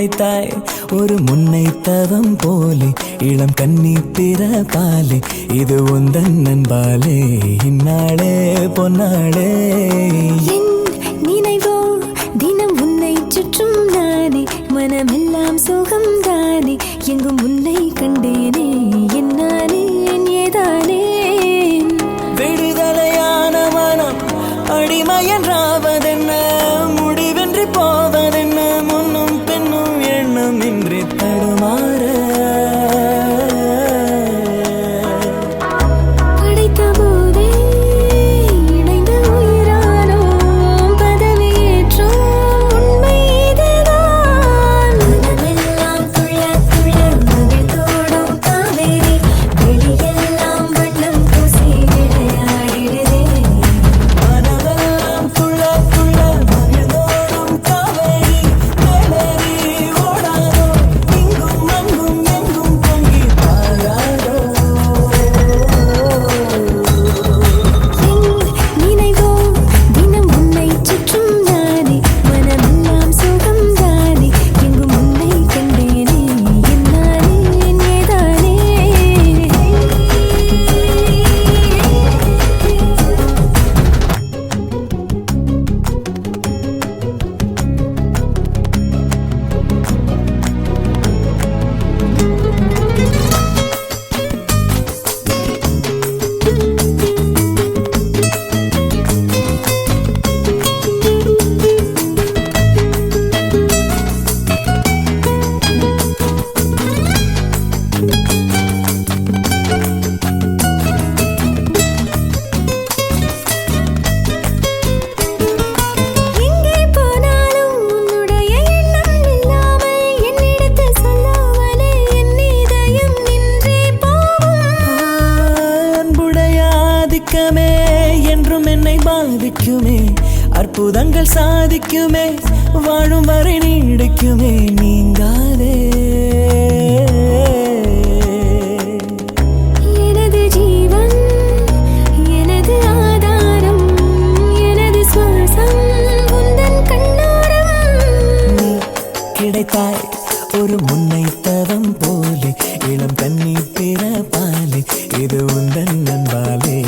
கிடைத்தாய் ஒரு முன்னை தவம் போலே இளம் கன்னி பிறப்பாலே இது உந்தன் நண்பாலே இந்நாளே பொன்னாளே நினைவோ தினம் உன்னை சுற்றும் நானே மனமெல்லாம் சுகம் தானே எங்கும் உன்னை கண்டேனே என்னானே ஏதானே விடுதலையான மனம் அடிமையன்றாவதென்ன முடிவென்றி போவதென்ன முன்னும் பின்னும் எண்ணமின்றி தடுமாற படைத்த போதே இணைந்த உயிரானோம் பதவியேற்றோம் உண்மை இதுதான் மனமெல்லாம் துள்ள துள்ள மகிழ்ந்தோடும் காவேரி வெளியெல்லாம் வண்ணம் பூசி விளையாடிடுதே மனமெல்லாம் துள்ள துள்ள மகிழ்ந்தோடும் காவேரி மேலேறி ஓடாதோ இங்கும் அங்கும் எங்கும் பொங்கி பாயாதோ நினைவோ தினம் உன்னை சுற்றும் நானே மனமெல்லாம் சுகம் தானே எங்கும் உன்னை கண்டேனே என்னானே ஏதானே எங்கே போனாலும் உன்னுடைய எண்ணம் இல்லாமல் என்னிடத்தில் சொல்லாமலே என் இதயம் நின்றே போகும் அன்புடைய ஆதிக்கமே என்றும் என்னை பாதிக்குமே அற்புதங்கள் சாதிக்குமே வாழும் வரை நீடிக்குமே நீங்காதே எனது ஜீவன் எனது ஆதாரம் எனது சுவாசம் உந்தன் கண்ணோரம் நீ கிடைத்தாய் ஒரு முன்னை தவம் போலே இளம் கன்னி பிறப்பாலே இது உந்தன் நண்பாலே